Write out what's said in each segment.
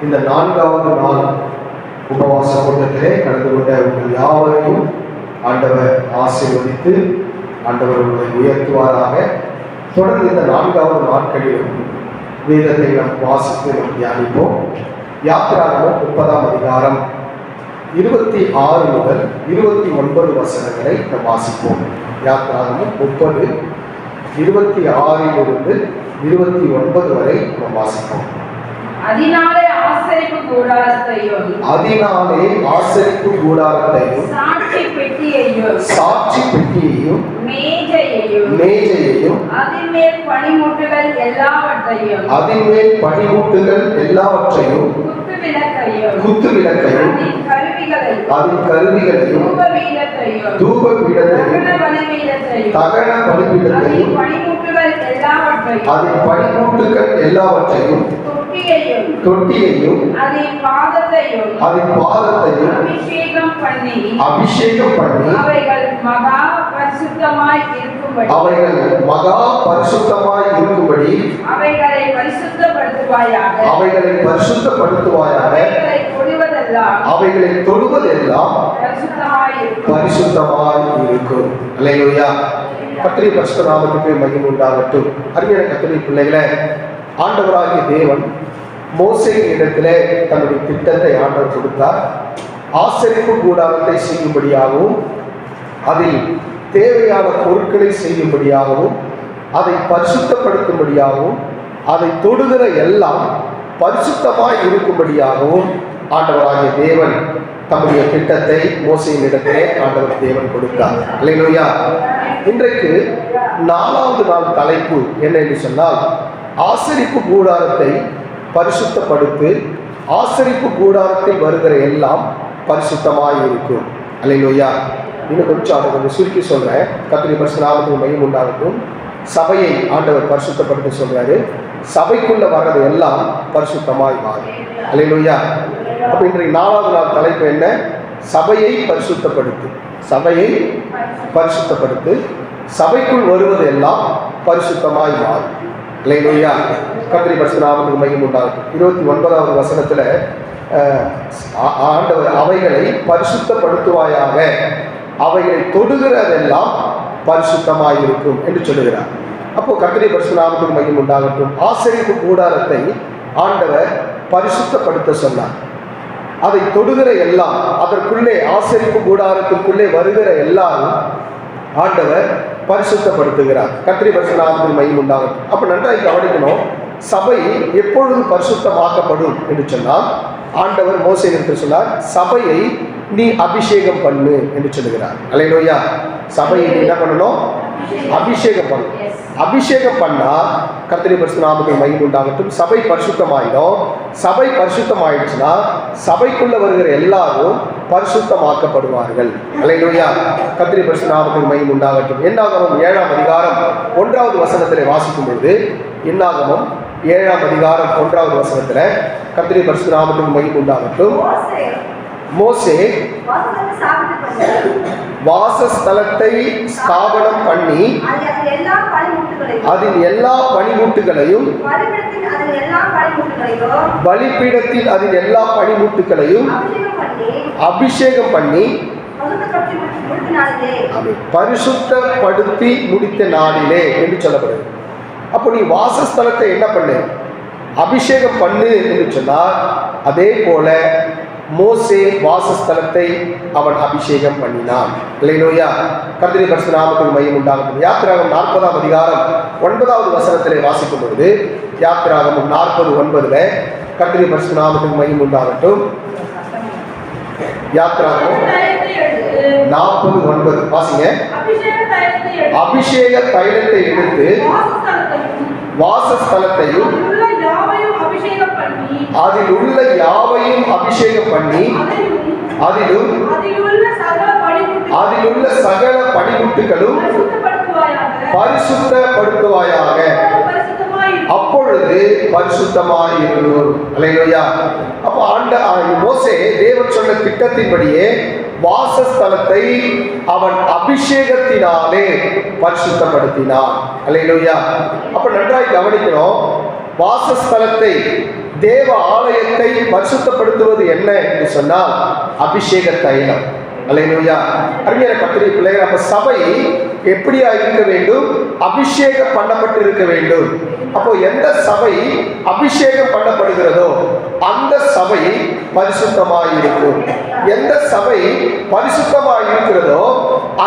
இந்த 4வது நாள் உபவாச கூட்டத்திலே கலந்து கொண்ட உங்கள் யாவரையும் ஆண்டவர் ஆசீர்வதித்து ஆண்டவர் உங்களை உயர்த்துவாராக. தொடர்ந்து இந்த 4வது நாட்களிலும் வேதத்தை நாம் வாசித்து நாம் தியானிப்போம். யாத்திராகமம் 30ஆம் அதிகாரம் 26 முதல் 29 வசனங்களை நாம் வாசிப்போம். யாத்திராகமம் 30 26 29 வரை நாம் வாசிப்போம். அதினாலே ஆசரிப்பு கூடாரத்தையும் சாட்சி பெட்டியையும் மேஜையையும் அதின்மேல் பணிமுட்டுகள் எல்லாவற்றையும் குத்து விளக்கையும் அதன் கருவிகளையும் தூப பீடத்தையும் தகன பலிபீடத்தையும் அதன் பணிமுட்டுகள் எல்லாவற்றையும் தொட்டியையும் அதன் பாதத்தையும் அபிஷேகம் பண்ணி அவைகள் மகா பரிசுத்தமாய் இருக்கும்படி அவைகளை பரிசுத்தப்படுத்துவாயாக. அவைகளை தொடுவதெல்லாம் பரிசுத்தமாய் இருக்கும். அல்லேலூயா. கர்த்தருடைய பரிசுத்த நாமத்துக்கு மகிமை உண்டாகட்டும். அருமையான கர்த்தருடைய பிள்ளைகளே, ஆண்டவராகிய தேவன் மோசேயின் இடத்திலே தன்னுடைய திட்டத்தை ஆண்டவர் கொடுத்தார். ஆசரிப்பு கூடாரத்தை செய்யும்படியாகவும் அதில் தேவையான பொருட்களை செய்யும்படியாகவும் அதை பரிசுத்தப்படுத்தும்படியாகவும் அதை தொடுகிற எல்லாம் பரிசுத்தமாய் இருக்கும்படியாகவும் ஆண்டவராகிய தேவன் தம்முடைய திட்டத்தை மோசேயின் இடத்திலே ஆண்டவர் தேவன் கொடுத்தார். அல்லேலூயா. இன்றைக்கு 4வது நாள் தலைப்பு என்ன என்று சொன்னால், ஆசரிப்பு கூடாரத்தை பரிசுத்தப்படுத்து. ஆசரிப்பு கூடாரத்தில் வருகிற எல்லாம் பரிசுத்தமாய் இருக்கும். அல்லேலூயா. இன்னும் கொஞ்சம் சுருக்கி சொல்றேன். கர்த்தருடைய பரிசுத்த நாமத்துக்கு மகிமை உண்டாகட்டும். சபையை ஆண்டவர் பரிசுத்தப்படுத்த சொல்றாரு. சபைக்குள்ள வர்றது எல்லாம் பரிசுத்தமாய் மாறும். அல்லேலூயா. அப்ப இன்றைக்கு 4வது நாள் தலைப்பு என்ன? சபையை பரிசுத்தப்படுத்து. சபையை பரிசுத்தப்படுத்து. சபைக்குள் வருவது எல்லாம் பரிசுத்தமாய் மாறும். அல்லேலூயா. கர்த்தருடைய பரிசுத்த நாமத்துக்கு மகிமை உண்டாகட்டும். 29வது வசனத்துல ஆண்டவர் அவைகளை பரிசுத்தப்படுத்துவாயாக, அவைகளை தொடுகிறதெல்லாம் பரிசுத்தமாய் இருக்கும் என்று சொல்லுகிறார். அப்போ கர்த்தருடைய பரிசுத்த நாமத்துக்கு மகிமை உண்டாகட்டும். ஆசரிப்பு கூடாரத்தை ஆண்டவர் பரிசுத்தப்படுத்த சொன்னார். அதை தொடுகிற எல்லாம், அதற்குள்ளே ஆசரிப்பு கூடாரத்திற்குள்ளே வருகிற எல்லாரும் ஆண்டவர் பரிசுத்தப்படுத்துகிறார். கர்த்தருடைய பரிசுத்த நாமத்துக்கு மகிமை உண்டாகட்டும். அப்ப நன்றாய் கவனிக்கணும். சபை எப்பொழுது பரிசுத்தமாக்கப்படும் என்று சொன்னால், ஆண்டவர் மோசேயிற்கு சொன்னார், சபையை நீ அபிஷேகம் பண்ணு என்று சொல்லுகிறார். அல்லேலூயா. சபையை நீ என்ன பண்ணணும்? அபிஷேகம் பண்ணணும். அபிஷேகம் பண்ணா கர்த்தருடைய பரிசுத்த நாமத்துக்கு மகிமை உண்டாகட்டும். சபை பரிசுத்தமாயிடும். சபை பரிசுத்தமாயிடுச்சுன்னா சபைக்குள்ள வருகிற எல்லாரும் பரிசுத்தமாக்கப்படுவார்கள். அல்லேலூயா. கர்த்தருடைய பரிசுத்த நாமத்துக்கு மகிமை உண்டாகட்டும். என்னாகமம் 7ஆம் அதிகாரம் 1வது வசனத்திலே வாசிக்கும் பொழுது, என்னாகமம் 7ஆம் அதிகாரம் 1வது வசனத்துல கர்த்தருடைய பரிசுத்த நாமத்துக்கு மகிமை உண்டாகட்டும். மோசே வாசஸ்தலத்தை ஸ்தாபனம் பண்ணி அதில் எல்லா பணிமுட்டுகளையும் பலிபீடத்தில் அதில் எல்லா பணிமுட்டுகளையும் அபிஷேகம் பண்ணி பரிசுத்தப்படுத்தி முடித்த நாளிலே என்று சொல்லப்படுது. அப்போ நீ வாசஸ்தலத்தை என்ன பண்ணு? அபிஷேகம் பண்ணு என்று சொன்னார். அதே போல மோசே வாசஸ்தலத்தை அவன் அபிஷேகம் பண்ணினான். அல்லேலூயா. கர்த்தருடைய பரிசுத்த நாமத்துக்கு மகிமை உண்டாகட்டும். யாத்திராகமம் 40ஆம் அதிகாரம் 9வது வசனத்திலே வாசிக்கும் பொழுது, யாத்திராகமம் 40:9 கர்த்தருடைய பரிசுத்த நாமத்துக்கு மகிமை உண்டாகட்டும். யாத்திராகமம் 40:9 வாசிங்க. அபிஷேக தைலத்தை எடுத்து வாசஸ்தலத்தையும் அதில் உள்ள யாவையும் அபிஷேகம் பண்ணி அதில் உள்ள சகல பணிமுட்டுகளும் பரிசுத்தப்படுத்துவாயாக, அப்பொழுது பரிசுத்தமாயிருக்கும். அல்லேலூயா. அப்ப மோசே தேவன் சொன்ன திட்டத்தின்படியே வாசஸ்தலத்தை அவன் அபிஷேகத்தினாலே பரிசுத்தப்படுத்தினான். அல்லேலூயா. அப்ப நன்றாய் கவனிக்கிறோம். வாசஸ்தலத்தை, தேவ ஆலயத்தை பரிசுத்தப்படுத்துவது என்ன என்று சொன்னால் அபிஷேக தைலம். அல்லேலூயா. அருமையான கர்த்தருடைய பிள்ளைகள், அப்ப சபை எப்படியா இருக்க வேண்டும்? அபிஷேகம் பண்ணப்பட்டு இருக்க வேண்டும். அப்போ எந்த சபை அபிஷேகம் பண்ணப்படுகிறதோ அந்த சபை பரிசுத்தமாய் இருக்கும். எந்த சபை பரிசுத்தமாய் இருக்கிறதோ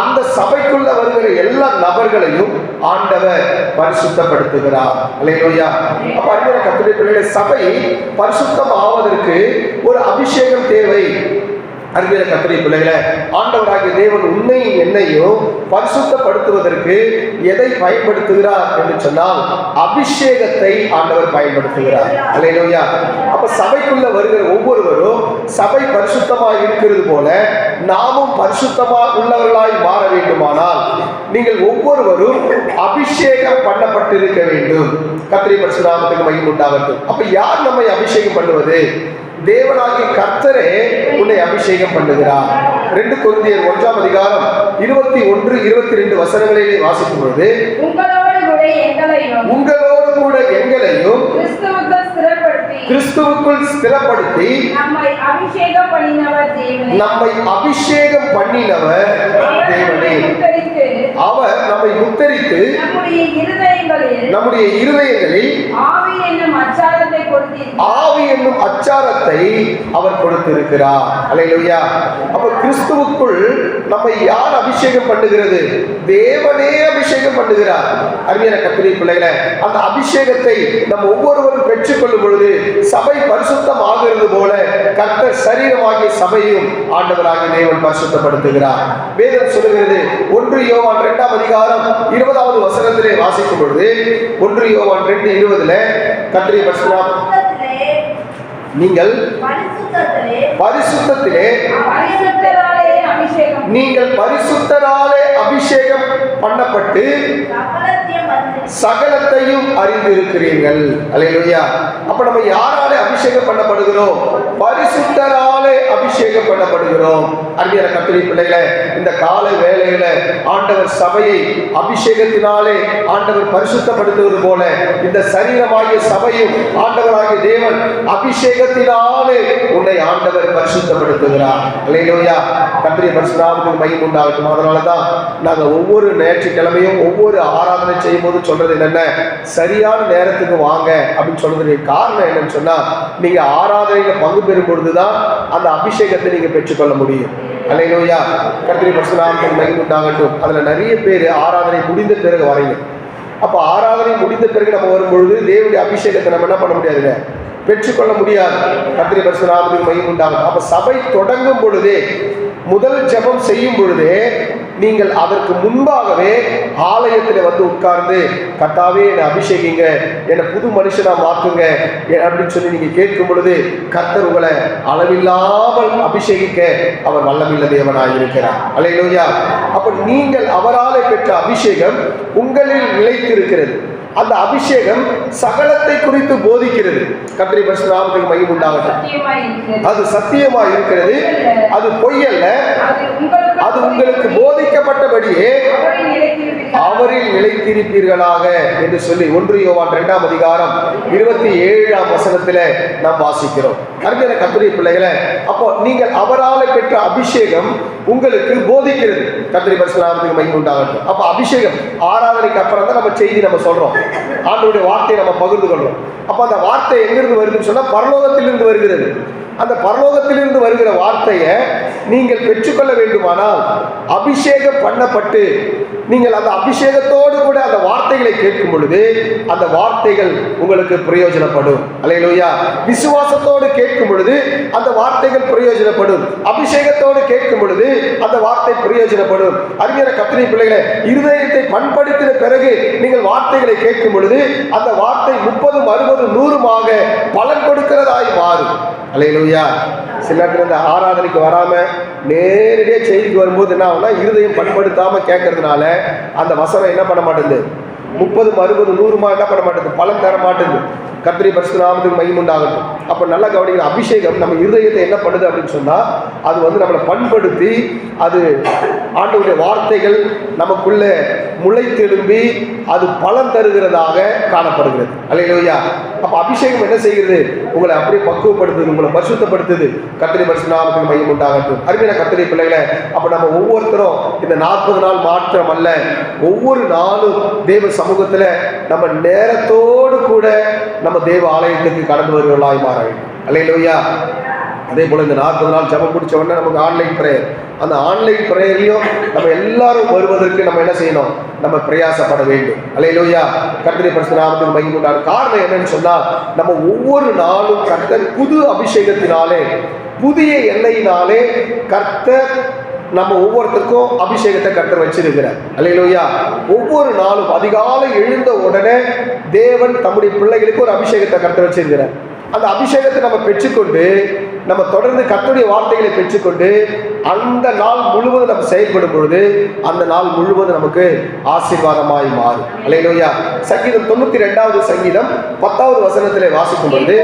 அந்த சபைக்குள்ள வருகிற எல்லா நபர்களையும் ஆண்டவர் பரிசுத்தப்படுத்துகிறார். அல்லேலூயா. அப்ப அருமையான கர்த்தருடைய பிள்ளைகளை, சபை பரிசுத்தம் ஆவதற்கு ஒரு அபிஷேகம் தேவை. அருமையான கர்த்தருடைய பிள்ளைகளை, ஆண்டவராகிய தேவன் உன்னையும் என்னையும் பரிசுத்தப்படுத்துவதற்கு எதை பயன்படுத்துகிறார் என்று சொன்னால் அபிஷேகத்தை ஆண்டவர் பயன்படுத்துகிறார். அல்லேலூயா. அப்ப சபைக்குள்ள வருகிற ஒவ்வொருவரும் சபை பரிசுத்தமாய் இருக்கிறது போல நாமும் பரிசுத்தமாக உள்ளவர்களாய் மாற வேண்டுமானால் நீங்கள் ஒவ்வொருவரும் அபிஷேகம் பண்ணப்பட்டிருக்க வேண்டும். கர்த்தருடைய பரிசுத்த நாமத்துக்கு மகிமை உண்டாகட்டும். அப்ப யார் நம்மை அபிஷேகம் பண்ணுவது? தேவனாகிய கர்த்தரே உன்னை அபிஷேகம் பண்ணுகிறார். 2 கொரிந்தியர் 1 அதிகாரம் 21, 22 வசனங்களிலே வாசிக்கும் பொழுது, உங்களோடு கூட எங்களையும் கிறிஸ்துவுக்குள் ஸ்திரப்படுத்தி நம்மை அபிஷேகம் பண்ணினவர் தேவனே. அவர் நம்மை முத்தரித்து நம்முடைய இருதயங்களில் ஆவி என்னும் அச்சாரத்தை அவர் கொடுத்திருக்கிறார். அல்லேலூயா. அப்ப கிறிஸ்துவுக்குள் நம்மை யார் அபிஷேகம் பண்ணுகிறது? தேவனே அபிஷேகம் பண்ணுகிறார். அருமையான கர்த்தருடைய பிள்ளைகளே, அந்த அபிஷேகத்தை நம்ம ஒவ்வொருவரும் பெற்றுக்கொள்ளும் பொழுது சபை பரிசுத்தம் ஆகிறது போல கர்த்தர் சரீரமாகிய சபையும் ஆண்டவராகிய தேவன் பரிசுத்தப்படுத்துகிறார். வேதம் சொல்லுகிறது, 1 யோவான் 2 அதிகாரம் 20வது வசனத்திலே வாசிக்கும் பொழுது, 1 யோவான் 2:20 கர்த்தருடைய பரிசுத்த நீங்கள் பரிசுத்தத்திலே நீங்கள் பரிசுத்தராலே அபிஷேகம் பண்ணப்பட்டு சகலத்தையும் அறிந்திருக்கிறீர்கள். அல்லேலூயா. அப்ப நம்ம யாராலே அபிஷேகம் பண்ணப்படுகிறோம்? பரிசுத்தராலே அபிஷேகம் பண்ணப்படுகிறோம். அருமையான கர்த்தருடைய பிள்ளைகளே, இந்த காலை வேளையில ஆண்டவர் சபையை அபிஷேகத்தினாலே ஆண்டவர் பரிசுத்தப்படுத்துவது போல இந்த சரீரமாகிய சபையும் ஆண்டவராகிய தேவன் அபிஷேகத்தினாலே உன்னை ஆண்டவர் பரிசுத்தப்படுத்துகிறார். அல்லேலூயா. கர்த்தருடைய பரிசுத்த நாமத்துக்கு மகிமை உண்டாகட்டும். அதனாலதான் நாங்க ஒவ்வொரு ஞாயிற்றுக்கிழமையும் ஒவ்வொரு ஆராதனை செய்யும் போது சொல்றது என்னென்ன, சரியான நேரத்துக்கு வாங்க அப்படின்னு சொல்றதுக்கு காரணம் என்னன்னு சொன்னா, நீங்க ஆராதனையில பங்கு பெறும் பொழுதுதான் அந்த அபிஷேகத்தை நீங்க பெற்றுக்கொள்ள முடியும். அல்லேலூயா. கர்த்தருடைய பரிசுத்த நாமத்துக்கு மகிமை உண்டாகட்டும். அதுல நிறைய பேர் ஆராதனை முடிந்த பிறகு வரீங்க. அப்ப ஆராதனை முடிந்த பிறகு நம்ம வரும்பொழுது தேவனுடைய அபிஷேகத்தை நம்ம என்ன பண்ண முடியாதுங்க, பெற்றுக்கொள்ள முடியாது. கர்த்தருடைய பரிசுத்த நாமத்துக்கு மகிமை உண்டாகட்டும். அப்ப சபை தொடங்கும் பொழுதே, முதல் ஜெபம் செய்யும் பொழுதே நீங்கள் அதற்கு முன்பாகவே ஆலயத்தில் வந்து உட்கார்ந்து, கர்த்தாவே என்னை அபிஷேகிங்க, என்னை புது மனுஷனா மாற்றுங்க அப்படின்னு சொல்லி நீங்க கேட்கும் பொழுது கர்த்தர் உங்களை அளவில்லாமல் அபிஷேகிக்க அவர் வல்லமையுள்ள தேவனாய் இருக்கிறார். அல்லேலூயா. அப்ப நீங்கள் அவராலே பெற்ற அபிஷேகம் உங்களில் நிலைத்திருக்கிறது. அந்த அபிஷேகம் சகலத்தை குறித்து போதிக்கிறது. கர்த்தருடைய பரிசுத்த நாமத்துக்கு மகிமை உண்டாகட்டும். அது சத்தியமாய் இருக்கிறது, அது பொய் அல்ல. அது உங்களுக்கு போதிக்கப்பட்டபடியே அவரில் நிலைத்திருப்பீர்களாக என்று சொல்லி 1 யோவான் 2 அதிகாரம் 27 வசனத்தில் நாம் வாசிக்கிறோம். அருமையான கர்த்தருடைய பிள்ளைகளே, அப்போ நீங்கள் அவரால் பெற்ற அபிஷேகம் உங்களுக்கு போதிக்கிறது. கர்த்தருடைய பரிசுத்த நாமத்துக்கு மகிமை உண்டாகட்டும். அப்ப அபிஷேகம் ஆராதனைக்கு அப்புறம் தான் நம்ம செய்தி நம்ம சொல்றோம், ஆண்டவருடைய வார்த்தையை நம்ம பகிர்ந்து கொள்றோம். அப்ப அந்த வார்த்தை எங்கிருந்து வருதுன்னு சொன்னா பரலோகத்திலிருந்து வருகிறது. அந்த பரலோகத்திலிருந்து வருகிற வார்த்தையை நீங்கள் பெற்றுக்கொள்ள வேண்டுமானால் அபிஷேகம் பண்ணப்பட்டு நீங்கள் அந்த அபிஷேகத்தோடு கூட அந்த வார்த்தைகளை கேட்கும் பொழுது அந்த வார்த்தைகள் உங்களுக்கு பிரயோஜனப்படும். அல்லேலூயா. விசுவாசத்தோடு கேட்கும் பொழுது அந்த வார்த்தைகள் பிரயோஜனப்படும். அபிஷேகத்தோடு கேட்கும் பொழுது அந்த வார்த்தை பிரயோஜனப்படும். அருமையான கர்த்தருடைய பிள்ளைகளை, இருதயத்தை பண்படுத்தின பிறகு நீங்கள் வார்த்தைகளை கேட்கும் பொழுது அந்த வார்த்தை 30, 60, 100மாக பலன் கொடுக்கிறதாய் மாறும். அல்லேலூயா. சில நேரத்தில் இந்த ஆராதனைக்கு வராம நேரடியாக செய்திக்கு வரும்போது என்ன ஆகும்னா, இருதயம் பண்படுத்தாம கேட்கறதுனால அந்த வசனம் என்ன பண்ண மாட்டேங்குது, 30, 60, 100மா என்ன பண்ண மாட்டேங்குது, பலன் தர மாட்டேங்குது. கர்த்தருடைய பரிசுத்த நாமத்துக்கு மகிமை உண்டாகட்டும். அப்போ நல்லா கவனிக்கிற அபிஷேகம் நம்ம இருதயத்தை என்ன பண்ணுது அப்படின்னு சொன்னால், அது வந்து நம்மளை பண்படுத்தி, அது ஆண்டவருடைய வார்த்தைகள் நமக்குள்ள முளைத்தெழும்பி அது பலன் தருகிறதாக காணப்படுகிறது. அல்லேலூயா. அப்போ அபிஷேகம் என்ன செய்கிறது? உங்களை அப்படியே பக்குவப்படுத்துது, உங்களை பரிசுத்தப்படுத்துது. கர்த்தருடைய பரிசுத்த நாமத்துக்கு மகிமை உண்டாகட்டும். அருமையான கர்த்தருடைய பிள்ளைகளை, அப்போ நம்ம ஒவ்வொருத்தரும் இந்த 40 நாள் மாத்திரம் அல்ல, ஒவ்வொரு நாளும் தேவ சமூகத்தில் நம்ம நேரத்தோடு கூட நம்ம தேவ ஆலயத்துக்கு கடந்து வருவர்களாய் மாற வேண்டும். அல்லேலூயா. அதே போல் இந்த 40 நாள் ஜெபம் முடிச்ச உடனே நமக்கு ஆன்லைன் ப்ரேயர். அந்த ஆன்லைன் ப்ரேயர்லையும் நம்ம எல்லாரும் வருவதற்கு நம்ம என்ன செய்யணும்? நம்ம பிரயாசப்பட வேண்டும். அல்லேலூயா. கர்த்தருடைய பரிசுத்த நாமத்துக்கு மகிமை உண்டாகட்டும். காரணம் என்னன்னு சொன்னால், நம்ம ஒவ்வொரு நாளும் கர்த்தர் புது அபிஷேகத்தினாலே, புதிய எண்ணெயினாலே கர்த்தர் நம்ம ஒவ்வொருத்தருக்கும் அபிஷேகத்தை கர்த்தர் வச்சிருக்கிறார். அல்லேலூயா. ஒவ்வொரு நாளும் அதிகாலை எழுந்த உடனே தேவன் தம்முடைய பிள்ளைகளுக்கு ஒரு அபிஷேகத்தை கர்த்தர் வச்சிருக்கிறார். அந்த அபிஷேகத்தை நம்ம பெற்றுக்கொண்டு, நம்ம தொடர்ந்து கர்த்தருடைய வார்த்தைகளை பெற்றுக்கொண்டு அந்த நாள் முழுவதும் நம்ம செயல்படும் பொழுது அந்த நாள் முழுவதும் நமக்கு ஆசீர்வாதமாய் மாறும். அல்லேலூயா. சங்கீதம் 92வது சங்கீதம் 10வது வசனத்திலே வாசிக்கும் பொழுது,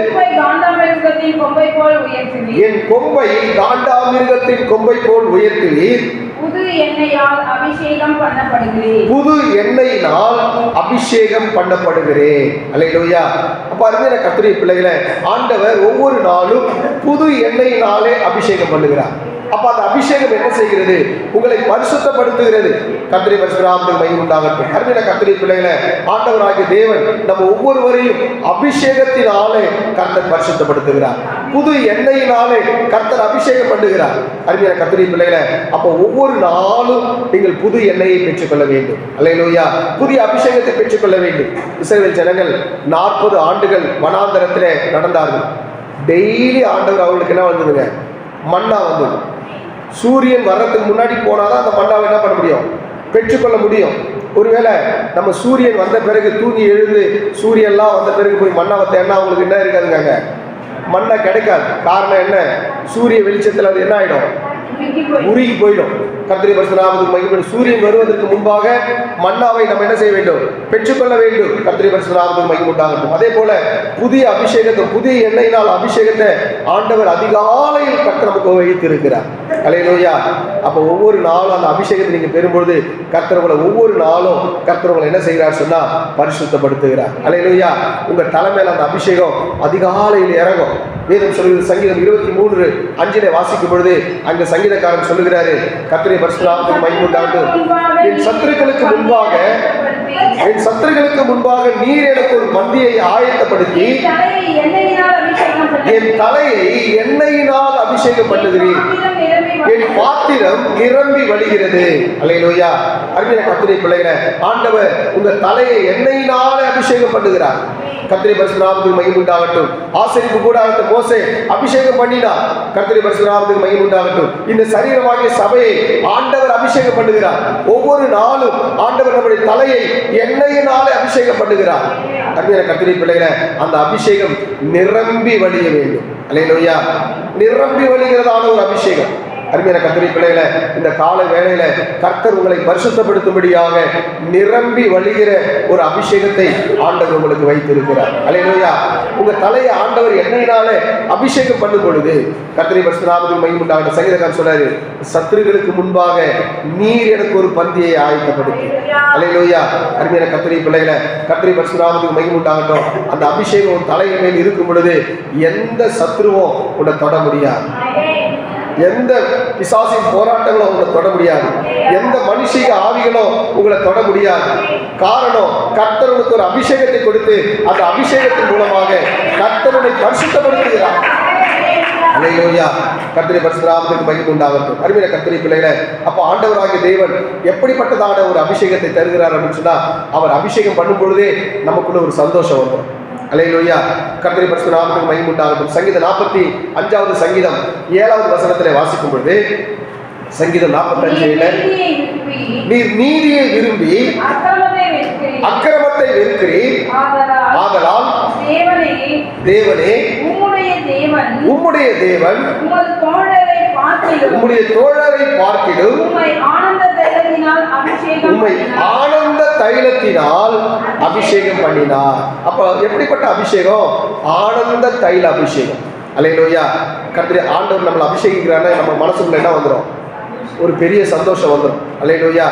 என் கொம்பை காண்டாமிருகத்தின் கொம்பை போல் உயர்த்துவீர், புது எண்ணெயால் அபிஷேகம் பண்ணப்படுகிறேன். புது எண்ணெயினால் அபிஷேகம் பண்ணப்படுகிறேன். அல்லேலூயா. அப்ப அருமையான கர்த்தருடைய பிள்ளைகளை, ஆண்டவர் ஒவ்வொரு நாளும் புது எண்ணெயினாலே அபிஷேகம் பண்ணுகிறார். அப்ப அந்த அபிஷேகம் என்ன செய்கிறது? உங்களை பரிசுத்தப்படுத்துகிறது. கர்த்தருடைய பரிசுத்த நாமத்துக்கு மகிமை உண்டாகட்டும். அருமையான கர்த்தருடைய பிள்ளைகளை, ஆண்டவராகிய தேவன் நம்ம ஒவ்வொருவரையும் அபிஷேகத்தினாலே கர்த்தர் பரிசுத்தப்படுத்துகிறார். புது எண்ணெயினாலே கர்த்தர் அபிஷேகம் பண்ணுகிறார். அருமையான கர்த்தருடைய பிள்ளைகளை, அப்போ ஒவ்வொரு நாளும் நீங்கள் புது எண்ணெயை பெற்றுக்கொள்ள வேண்டும். அல்லேலூயா. புதிய அபிஷேகத்தை பெற்றுக்கொள்ள வேண்டும். இஸ்ரவேல் ஜனங்கள் 40 ஆண்டுகள் வனாந்தரத்திலே நடந்தார்கள். டெய்லி ஆண்டவர் அவர்களுக்கு என்ன வந்ததுங்க? மன்னா வந்தது. சூரியன் வர்றதுக்கு முன்னாடி போனாதான் அந்த மன்னாவை என்ன பண்ண முடியும்? பெற்றுக்கொள்ள முடியும். ஒருவேளை நம்ம சூரியன் வந்த பிறகு தூங்கி எழுந்து சூரியன்லாம் வந்த பிறகு போய் மன்னாவை தேடினா அவங்களுக்கு என்ன இருக்காதுங்க? மண்ணை கிடைக்காது. காரணம் என்ன? சூரிய வெளிச்சத்தில் அது என்ன ஆகிடும்? உருகி போயிடும். கர்த்தருடைய பரிசுத்த நாமத்துக்கு மகிமை. சூரியன் வருவதற்கு முன்பாக மன்னாவை நம்ம என்ன செய்ய வேண்டும்? பெற்றுக்கொள்ள வேண்டும். கர்த்தருடைய பரிசுத்த நாமத்துக்கு மகிமை உண்டாகட்டும். அதே போல புதிய அபிஷேகத்தை, புதிய எண்ணெயினால் அபிஷேகத்தை ஆண்டவர் அதிகாலையில் கர்த்தர் நமக்கு வைத்திருக்கிறார். அல்லேலூயா. அப்போ ஒவ்வொரு நாளும் அந்த அபிஷேகத்தை நீங்க பெறும்பொழுது கர்த்தர் உங்களை ஒவ்வொரு நாளும் கர்த்தர் உங்களை என்ன செய்கிறார் சொன்னா பரிசுத்தப்படுத்துகிறார். அல்லேலூயா. உங்க தலைமையில அந்த அபிஷேகம் அதிகாலையில் இறங்கும். வேதம் சொல்லுகிறது, சங்கீதம் 23:5 வாசிக்கும் பொழுது அங்க சங்கீதக்காரன் சொல்லுகிறாரு, கர்த்தருடைய பரிசுத்த நாமத்துக்கு மகிமை உண்டாகட்டும். என் சத்துருக்களுக்கு முன்பாக நீர் எனக்கு ஒரு பந்தியை ஆயத்தப்படுத்தி என் தலையை எண்ணெயினால் அபிஷேகம் பண்ணுகிறேன், என் பாத்திரம் நிரம்பி வழிகிறது. அல்லேலூயா. அருமையான கர்த்தருடைய பிள்ளைகளை, ஆண்டவர் உங்க தலையை எண்ணெயினாலே அபிஷேகம் பண்ணுகிறார். கர்த்தருடைய பரிசுத்த நாமத்துக்கு மகிமை உண்டாகட்டும். ஆசரிப்பு கூடாரத்தை மோசே அபிஷேகம் பண்ணினார். கர்த்தருடைய பரிசுத்த நாமத்துக்கு மகிமை உண்டாகட்டும். இந்த சரீரமாகிய சபையை ஆண்டவர் அபிஷேகம் பண்ணுகிறார். ஒவ்வொரு நாளும் ஆண்டவர் நம்முடைய தலையை எண்ணெயினாலே அபிஷேகம் பண்ணுகிறார். அருமையான கர்த்தருடைய பிள்ளைகளை, அந்த அபிஷேகம் நிரம்பி வழிய வேண்டும். அல்லேலூயா. நிரம்பி வழிகிறதான ஒரு அபிஷேகம். அருமையான கர்த்தருடைய பிள்ளைகளை, இந்த கால வேளையில கர்த்தர் உங்களை பரிசுத்தப்படுத்தும்படியாக நிரம்பி வழிகிற ஒரு அபிஷேகத்தை ஆண்டவர் உங்களுக்கு வைத்திருக்கிறார். அல்லேலூயா. உங்க தலையை ஆண்டவர் எண்ணெயினாலே அபிஷேகம் பண்ணும் பொழுது கர்த்தருடைய பரிசுத்த நாமத்துக்கு மகிமை உண்டாகட்டும். சங்கீதக்காரன் சொல்றாரு, சத்துருக்களுக்கு முன்பாக நீர் எனக்கு ஒரு பந்தியை ஆயத்தப்படுத்தி. அல்லேலூயா. அருமையான கர்த்தருடைய பிள்ளைகளை, கர்த்தருடைய பரிசுத்த நாமத்துக்கு மகிமை உண்டாகட்டும். அந்த அபிஷேகம் உன் தலையின் மேல் இருக்கும் பொழுது எந்த சத்துருவும் உன்னை தொட முடியாது. எந்த பிசாசின் போராட்டங்களும் உங்களை தொட முடியாது. எந்த மனுஷிக ஆவிகளும் உங்களை தொட முடியாது. காரணம், கர்த்தருக்கு ஒரு அபிஷேகத்தை கொடுத்து அந்த அபிஷேகத்தின் மூலமாக கர்த்தரை பரிசுத்தப்படுத்துகிறார். அல்லேலூயா. கர்த்தருடைய பரிசுத்த நாமத்துக்கு மகிமை உண்டாகட்டும். அருமையான கர்த்தருடைய பிள்ளைகளே, அப்போ ஆண்டவராகிய தேவன் எப்படிப்பட்டதான ஒரு அபிஷேகத்தை தருகிறார் அப்படின்னு சொன்னா, அவர் அபிஷேகம் பண்ணும் பொழுதே நமக்குள்ள ஒரு சந்தோஷம் வந்துடும். அல்லேலூயா. கர்த்தருடைய பரிசுத்த நாமத்துக்கு மகிமை உண்டாகட்டும். சங்கீதம் 45வது சங்கீதம் 7வது வசனத்திலே வாசிக்கும் பொழுது, சங்கீதம் 45:7, நீர் நீதியை விரும்பி அக்கிரமத்தை வெறுக்கிறீர், ஆதலால் தேவனே உம்முடைய தேவன் பார்க்கிலும் உம்முடைய தோழரை பார்க்கிலும் உம்மை ஆனந்த தைலத்தினால் அபிஷேகம் உம்மை பண்ணினார். ஆனந்த தைலத்தினால் அபிஷேகம் பண்ணினார். அப்ப எப்படிப்பட்ட அபிஷேகம்? ஆனந்த தைல அபிஷேகம். அல்லேலூயா. கர்த்தரே ஆண்டவர் நம்மளை அபிஷேகிக்கிறாருன்னா நம்ம மனசுக்குள்ள என்ன வந்துடும்? ஒரு பெரிய சந்தோஷம் வந்துடும். அல்லேலூயா.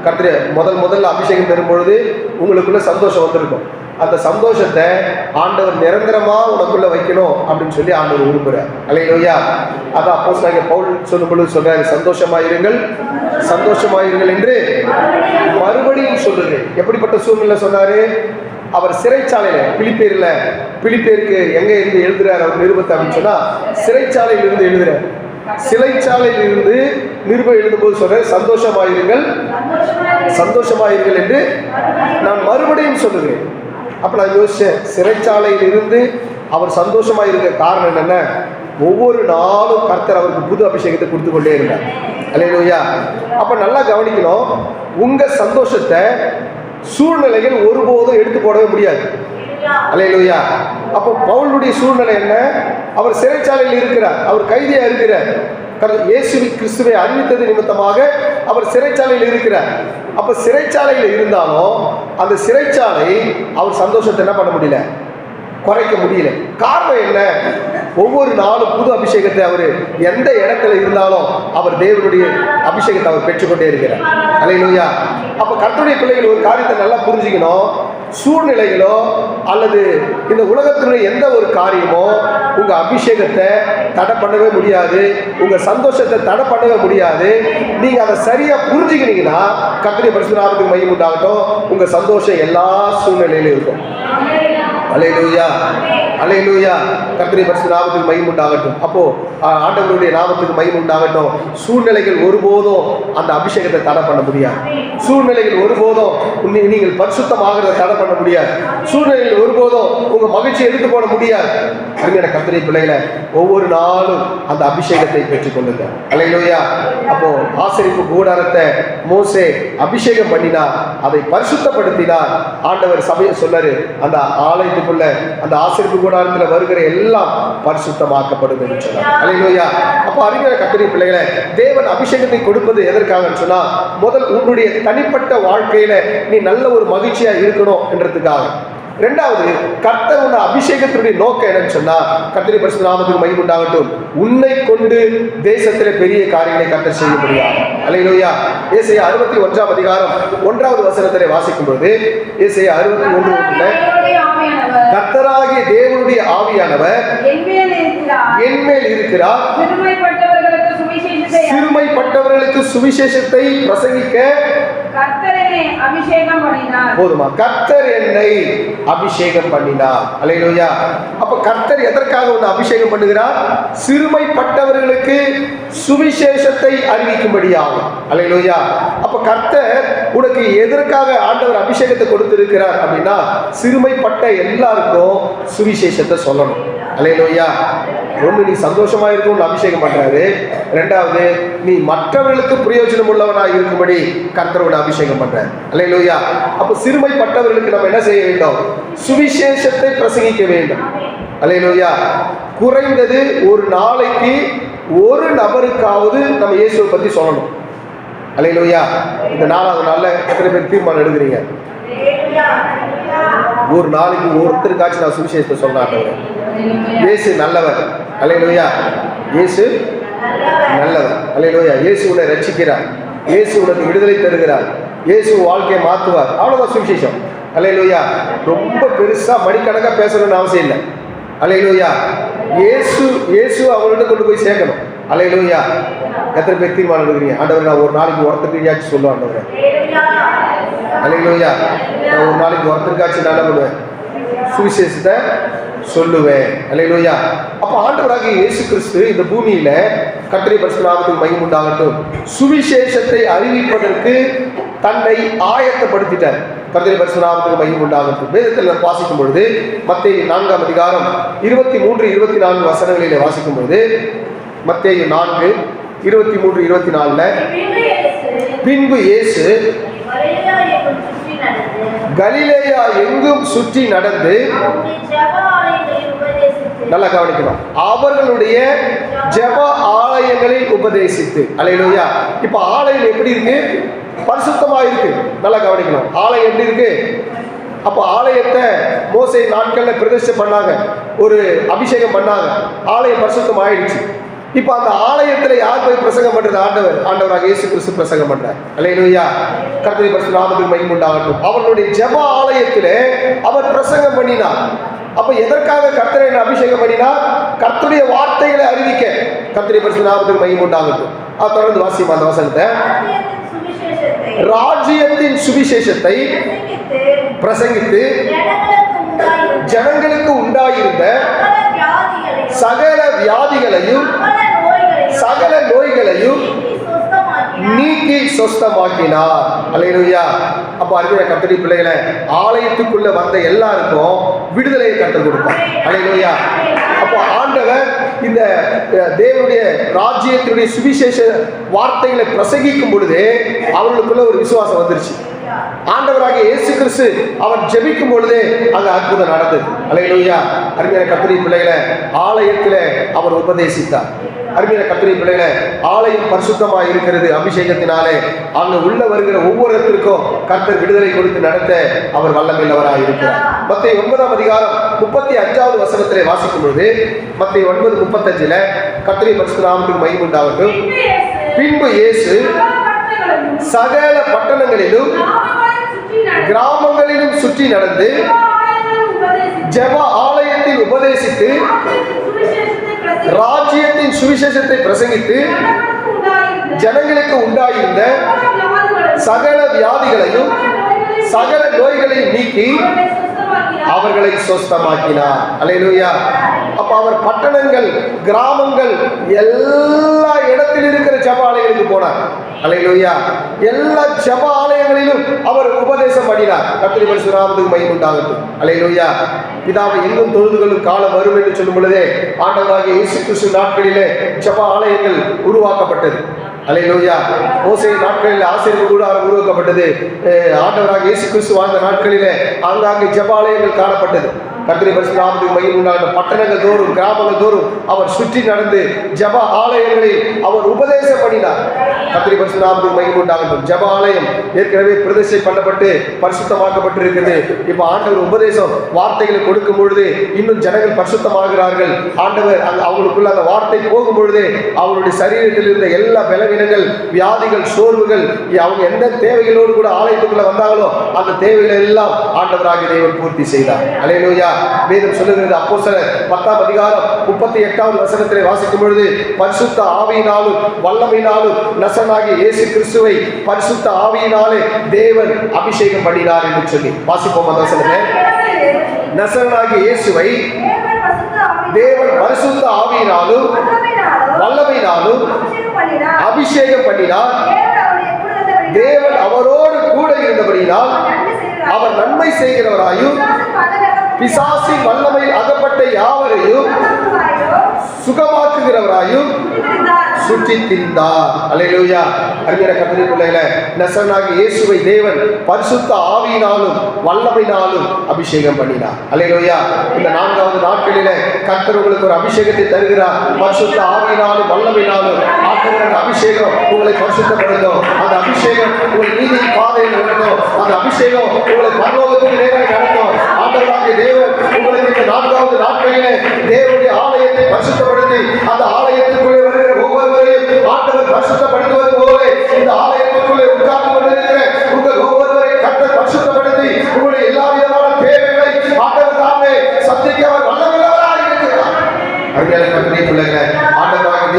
கர்த்தரே முதல்ல அபிஷேகம் பெறும் பொழுது உங்களுக்குள்ள சந்தோஷம் வந்திருக்கும். அந்த சந்தோஷத்தை ஆண்டவர் நிரந்தரமா உனக்குள்ள வைக்கணும் அப்படின்னு சொல்லி ஆண்டவர் விரும்புறார். அல்லேலூயா. அதான் அப்போஸ்தலனாகிய பவுல் சொல்லும் பொழுது சொல்றாரு, சந்தோஷமாயிருங்கள் சந்தோஷமாயிருங்கள் என்று மறுபடியும் சொல்லுகிறேன். எப்படிப்பட்ட சூழ்நிலை சொன்னாரு? அவர் சிறைச்சாலையில பிலிப்பேருக்கு எங்க இருந்து எழுதுறாரு அவர் நிருபத்தை அப்படின்னு சொன்னா, சிறைச்சாலையில் இருந்து எழுதுறாரு. சிறைச்சாலையில் இருந்து நிருபம் எழுதும்போது சொல்ற, சந்தோஷமாயிருங்கள் என்று நான் மறுபடியும் சொல்லுகிறேன். அப்ப நான் யோசிச்சேன், சிறைச்சாலையில் இருந்து அவர் சந்தோஷமா இருக்க காரணம் என்னென்ன? ஒவ்வொரு நாளும் கர்த்தர் அவருக்கு புது அபிஷேகத்தை கொடுத்து கொண்டே இருந்தார். அல்லேலூயா. அப்ப நல்லா கவனிக்கணும், உங்க சந்தோஷத்தை சூழ்நிலைகள் ஒருபோதும் எடுத்து போடவே முடியாது. அல்லேலூயா. அப்போ பவுலுடைய சூழ்நிலை என்ன? அவர் சிறைச்சாலையில் இருக்கிறார், அவர் கைதியா இருக்கிறார். இயேசு கிறிஸ்துவை அறிவித்தது நிமித்தமாக அவர் சிறைச்சாலையில் இருக்கிறார். அப்ப சிறைச்சாலையில் இருந்தாலும் அந்த சிறைச்சாலை அவர் சந்தோஷத்தை என்ன பண்ண முடியல, குறைக்க முடியல. காரணம் என்ன? ஒவ்வொரு நாளும் புது அபிஷேகத்தை அவர் எந்த இடத்துல இருந்தாலும் அவர் தேவனுடைய அபிஷேகத்தை அவர் பெற்றுக்கொண்டே இருக்கிறார். அல்லேலூயா. அப்ப கர்த்தருடைய பிள்ளைகள் ஒரு காரியத்தை நல்லா புரிஞ்சுக்கணும். சூழ்நிலைகளோ அல்லது இந்த உலகத்தினுடைய எந்த ஒரு காரியமோ உங்க அபிஷேகத்தை தடை பண்ணவே முடியாது, உங்க சந்தோஷத்தை தடை பண்ணவே முடியாது. நீங்க அதை சரியா புரிஞ்சுக்கிட்டீங்கன்னா கர்த்தருடைய பரிசுத்த நாமத்துக்கு மகிமை உண்டாகட்டும். உங்க சந்தோஷம் எல்லா சூழ்நிலையிலும் இருக்கும். அல்லேலூயா. அல்லேலூயா. கர்த்தருடைய பரிசுத்த நாமத்துக்கு மகிமை உண்டாகட்டும். அப்போ ஆண்டவருடைய நாமத்துக்கு மகிமை உண்டாகட்டும். சூழ்நிலைகள் ஒருபோதும் அந்த அபிஷேகத்தை தடை பண்ண முடியாது. சூழ்நிலைகள் ஒருபோதும் நீங்கள் பரிசுத்தமாகிறத தடை பண்ண முடியாது. சூழ்நிலைகள் ஒருபோதும் உங்க மகிழ்ச்சியை எடுத்து போட முடியாது. அருமையான கர்த்தருடைய பிள்ளைகளை, ஒவ்வொரு நாளும் அந்த அபிஷேகத்தை பெற்றுக் கொள்ளுங்க. அல்லேலூயா. அப்போ ஆசரிப்பு கூடாரத்தை மோசே அபிஷேகம் பண்ணினார், அதை பரிசுத்தப்படுத்தினார். ஆண்டவர் சபையை சொன்னாரு, அந்த ஆலயத்துக்குள்ள அந்த ஆசரிப்பு கூடாரத்தில் வருகிற எல்லாம் பரிசுத்தமாக்கப்படும் என்று சொன்னார். அல்லேலூயா. அப்போ அருமையான கர்த்தருடைய பிள்ளைகளை, தேவன் அபிஷேகத்தை கொடுப்பது எதற்காகன்னு சொன்னா, முதல் உன்னுடைய தனிப்பட்ட வாழ்க்கையில நீ நல்ல ஒரு மகிழ்ச்சியா இருக்கணும் என்றதுக்காக. இரண்டாவது, கர்த்தர் உன்னை அபிஷேகத்தினுடைய நோக்கம் என்னன்னு சொன்னா, கர்த்தருடைய பரிசுத்த நாமத்துக்கு மகிமை உண்டாகட்டும், உன்னை கொண்டு தேசத்திலே பெரிய காரியங்களை கர்த்தர் செய்ய முடியாது. அல்லேலூயா. ஏசாயா 61 அதிகாரம் 1வது வசனத்திலே வாசிக்கும் பொழுது, ஏசாயா 61:1, கர்த்தராகிய தேவனுடைய ஆவியானவர் என்மேல் இருக்கிறார், சிறுமைப்பட்டவர்களுக்கு சுவிசேஷத்தை பிரசங்கிக்க கர்த்தர் என்னை அபிஷேகம் பண்ணினார். போதுமா? கர்த்தர் என்னை அபிஷேகம் பண்ணினார். அல்லேலூயா. அப்ப கர்த்தர் எதற்காக உன்னை அபிஷேகம் பண்ணுகிறார்? சிறுமைப்பட்டவர்களுக்கு சுவிசேஷத்தை அறிவிக்கும்படியாகும். அல்லேலூயா. அப்ப கர்த்தர் உனக்கு எதற்காக ஆண்டவர் அபிஷேகத்தை கொடுத்திருக்கிறார் அப்படின்னா, சிறுமைப்பட்ட எல்லாருக்கும் சுவிசேஷத்தை சொல்லணும். அல்லேலூயா. ஒன்று, நீ சந்தோஷமா இருக்கணும்னு அபிஷேகம் பண்றாரு. ரெண்டாவது, நீ மற்றவர்களுக்கு பிரயோஜனம் உள்ளவனாக இருக்கும்படி கர்த்தரோட அபிஷேகம் பண்றாரு. அல்லேலூயா. அப்போ சிறுமைப்பட்டவர்களுக்கு நம்ம என்ன செய்ய வேண்டும்? சுவிசேஷத்தை பிரசங்கிக்க வேண்டும். அல்லேலூயா. குறைந்தது ஒரு நாளைக்கு ஒரு நபருக்காவது நம்ம இயேசுவை பத்தி சொல்லணும். அல்லேலூயா. இந்த 4வது நாள்ல எத்தனை பேர் தீர்மானம் எடுக்கிறீங்க? ஒரு நாளைக்கு ஒருத்தருக்காச்சும் நான் சுவிசேஷத்தை சொன்னாட்டவர். இயேசு நல்லவர். அல்லேலூயா. இயேசு நல்லவர். அல்லேலூயா. இயேசு உன்னை ரட்சிக்கிறார், இயேசு உனக்கு விடுதலை தருகிறார், இயேசு வாழ்க்கையை மாற்றுவார். அவ்வளவுதான் சுவிசேஷம். அல்லேலூயா. ரொம்ப பெருசா மணிக்கணக்கா பேசணும்னு அவசியம் இல்லை. அல்லேலூயா. இயேசு அவங்கள்ட்ட கொண்டு போய் சேர்க்கணும். அல்லேலூயா. எத்தனை பேர் தீர்மானம் எடுக்கிறீங்க? ஆண்டவர், நான் ஒரு நாளைக்கு ஒருத்தருக்காச்சும் சொல்லுவேன். ஆண்டவரே, அல்லேலூயா, நான் ஒரு நாளைக்கு ஒருத்தருக்காச்சும் நான் என்ன பண்ணுவேன்? சுவிசேஷத்தை சொல்லுவேன். அல்லேலூயா. அப்ப ஆண்டவராகிய இயேசு கிறிஸ்து இந்த பூமியில, கர்த்தருடைய பரிசுத்த நாமத்துக்கு மகிமை உண்டாகட்டும், சுவிசேஷத்தை அறிவிப்பதற்கு தன்னை ஆயத்தப்படுத்திட்டார். கர்த்தருடைய பரிசுத்த நாமத்துக்கு மகிமை உண்டாகட்டும். வேதத்தில் நாம் வாசிக்கும் பொழுது மத்தேயு 4 அதிகாரம் 23, 24 வசனங்களிலே வாசிக்கும் பொழுது, மத்தேயு 4, 23, 24, பின்பு இயேசு கலிலேயா எங்கும் சுற்றி நடந்து நல்லா கவனிக்கணும். அவர்களுடைய ஜெப ஆலயங்களில் உபதேசித்து. அல்லேலூயா. இப்ப ஆலயம் எப்படி இருக்கு? பரிசுத்தமா இருக்கு. நல்லா கவனிக்கணும். ஆலயம் எப்படி இருக்கு? அப்போ ஆலயத்தை மோசே நாட்கள்ல பிரதிஷ்டை பண்ணாங்க, ஒரு அபிஷேகம் பண்ணாங்க, ஆலயம் பரிசுத்தம் ஆயிடுச்சு. இப்ப அந்த ஆலயத்துல யார் போய் பிரசங்கம் பண்றது? ஆண்டவராக இயேசு கிறிஸ்து பிரசங்கம் பண்றார். அல்லேலூயா. கர்த்தருடைய பரிசுத்த நாமத்துக்கு மகிமை உண்டாகட்டும். அவர்களுடைய ஜெப ஆலயத்திலே அவர் பிரசங்கம் பண்ணினார். அப்ப எதற்காக கர்த்தரை அபிஷேகம் பண்ணினார்? கர்த்தருடைய வார்த்தைகளை அறிவிக்க. கர்த்தருடைய பரிசுத்த நாமத்துக்கு மகிமை உண்டாகட்டும். தொடர்ந்து வாசிப்போம் அந்த வசனத்தை. ராஜ்யத்தின் சுவிசேஷத்தை பிரசங்கித்து ஜனங்களுக்கு உண்டாயிருந்த சகல வியாதிகளையும் சகல நோய்களையும் நீக்கி சொஸ்தமாக்கினார். அல்லேலூயா. அப்ப அருமையான கர்த்தருடைய பிள்ளைகளை, ஆலயத்துக்குள்ள வந்த எல்லாருக்கும் விடுதலையை கற்றுக் கொடுப்பார். அல்லேலூயா. அப்போ ஆண்டவர் இந்த தேவனுடைய ராஜ்யத்தினுடைய சுவிசேஷ வார்த்தைகளை பிரசங்கிக்கும் பொழுது அவர்களுக்குள்ள ஒரு விசுவாசம் வந்துருச்சு. ஆண்டவராக இயேசு கிறிஸ்து அவர் ஜெபிக்கும் பொழுதே அங்க அற்புதம் நடந்தது. அல்லேலூயா. அருமையான கர்த்தருடைய பிள்ளைகளை, ஆலயத்திலே அவர் உபதேசித்தார். அருமையான கர்த்தருடைய பிள்ளைகளை, ஆலயம் பரிசுத்தமாக இருக்கிறது அபிஷேகத்தினாலே. அங்கு உள்ள வருகிற ஒவ்வொருத்தருக்கும் கர்த்தர் விடுதலை கொடுத்து நடத்த அவர் வல்லமையுள்ளவராக இருக்கிறார். மத்தேயு 9ஆம் அதிகாரம் 35வது வசனத்திலே வாசிக்கும் பொழுது, மத்தேயு 9:35 கர்த்தருடைய பரிசுத்த நாமத்துக்கு மகிமை உண்டாகட்டும். பின்பு இயேசு சகல பட்டணங்களிலும் கிராமங்களிலும் சுற்றி நடந்து ஜெப ஆலயத்தில் உபதேசித்து ராஜ்யத்தின் சுவிசேஷத்தை பிரசங்கித்து ஜனங்களுக்கு உண்டாயிருந்த சகல வியாதிகளையும் சகல நோய்களையும் நீக்கி அவர்களை சொஸ்தமாக்கினார். அல்லேலூயா. அப்ப அவர் பட்டணங்கள், கிராமங்கள், எல்லா இடத்தில் இருக்கிற ஜெப ஆலயங்களுக்கு போனார். அல்லேலூயா. எல்லா ஜெப ஆலயங்களிலும் அவர் உபதேசம் பண்ணினார். கர்த்தருடைய பரிசுத்த நாமத்துக்கு மகிமை உண்டாகட்டும். அல்லேலூயா. பிதாவை எங்கும் தொழுதுகளும் காலம் வரும் என்று சொல்லும் பொழுதே ஆண்டவராகிய இயேசு கிறிஸ்து நாட்களிலே ஜெப ஆலயங்கள் உருவாக்கப்பட்டது. அல்லேலூயா. மோசே நாட்களில் ஆசீர்வாத கூடாரம் உருவாக்கப்பட்டது. ஆண்டவராக இயேசு கிறிஸ்து வாழ்ந்த நாட்களிலே ஆங்காங்கே ஜெபாலயங்கள் காணப்பட்டது. கர்த்தருடைய பரிசுத்த நாமத்துக்கு மகிமை உண்டாகட்டும். பட்டணங்கள் தோறும் கிராமங்கள் தோறும் அவர் சுற்றி நடந்து ஜெப ஆலயங்களில் அவர் உபதேசம் பண்ணினார். கர்த்தருடைய பரிசுத்த நாமத்துக்கு மகிமை உண்டாகட்டும். ஜெப ஆலயம் ஏற்கனவே பிரதிஷ்டை பண்ணப்பட்டு பரிசுத்தமாக்கப்பட்டிருக்கிறது. இப்ப ஆண்டவர் உபதேசம் வார்த்தைகளை கொடுக்கும் பொழுது இன்னும் ஜனங்கள் பரிசுத்தமாகிறார்கள். ஆண்டவர் அவங்களுக்குள்ள அந்த வார்த்தை போகும் பொழுது அவருடைய சரீரத்தில் இருந்த எல்லா பலவீனங்கள், வியாதிகள், சோர்வுகள், அவங்க எந்த தேவைகளோடு கூட ஆலயத்துக்குள்ள வந்தாங்களோ அந்த தேவைகளை எல்லாம் ஆண்டவராகிய தேவன் பூர்த்தி செய்தார். அல்லேலூயா. வேதம் சொல்லுகிறது, அப்போஸ்தலர் 10ஆம் அதிகாரம் 38வது வசனத்திலே வாசிக்கும் பொழுது, பரிசுத்த ஆவியினாலும் வல்லமையினாலும் நசரனாகிய இயேசு கிறிஸ்துவை பரிசுத்த ஆவியினாலே தேவன் அபிஷேகம் பண்ணினார் என்று சொல்லி வாசிப்போம் அந்த வசனத்தை. நசரனாகிய இயேசுவை தேவன் பரிசுத்த ஆவியினாலும் வல்லமையினாலும் அபிஷேகம் பண்ணினார். தேவன் அவரோடு கூட இருந்தபடியினால் அவர் நன்மை செய்கிறவராயும் பிசாசின் வல்லமையில் அகப்பட்ட யாவரையும் சுகமாக்குகிறவராயும் சுற்றி திரிந்தார். அல்லேலூயா. அருமையான கர்த்தருடைய பிள்ளைகளே, நசரனாகிய இயேசுவை தேவன் பரிசுத்த ஆவியினாலும் வல்லமையினாலும் அபிஷேகம் பண்ணினார். அல்லேலூயா. இந்த 4வது நாட்களிலே கர்த்தர் உங்களுக்கு ஒரு அபிஷேகத்தை தருகிறார். பரிசுத்த ஆவியினாலும் வல்லமையினாலும் ஆண்டவருடைய அபிஷேகம் உங்களை பரிசுத்தப்படுத்தும். அந்த அபிஷேகம் உங்களை நீதி பாதையில் நடத்தும். அந்த அபிஷேகம் உங்களை பரலோகத்துக்கு நேராக நடத்தும். ஆண்டவராகிய தேவன் உங்களுக்கு இந்த 4வது நாட்களிலே தேவனுடைய ஆலயத்தை பரிசுத்தப்படுத்தி அந்த ஆலயத்துக்குள்ளே வருகிற ஒவ்வொருவரையும் ஆண்டவர் பரிசுத்தப்படுத்துவது போல இந்த ஆலயத்துக்குள்ளே உட்கார்ந்து கொண்டிருக்கிற உங்கள் ஒவ்வொருவரை கர்த்தர் பரிசுத்தப்படுத்தி உங்களுடைய எல்லா விதமான தேவைகளை ஆண்டவர் தாமே சந்திக்க அவர் வல்லமையுள்ளவராக இருக்கிறார். அருமையான கர்த்தருடைய பிள்ளைகளே, ஆண்டவராகிய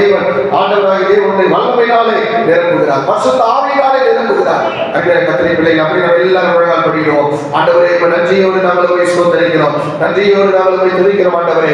தேவன் உன்னை வல்லமையினாலே நிரப்புகிறார், பரிசுத்த ஆவியினாலே நிரப்புகிறார். அருமையான கர்த்தருடைய பிள்ளைகள், அப்படி நம்ம எல்லாரும் முழங்கால் படிக்கிறோம். ஆண்டவரே, நன்றியோடு நாங்கள் போய் சோதரிக்கிறோம், நன்றியோடு நாங்கள் போய் துதிக்கிறோம். ஆண்டவரே,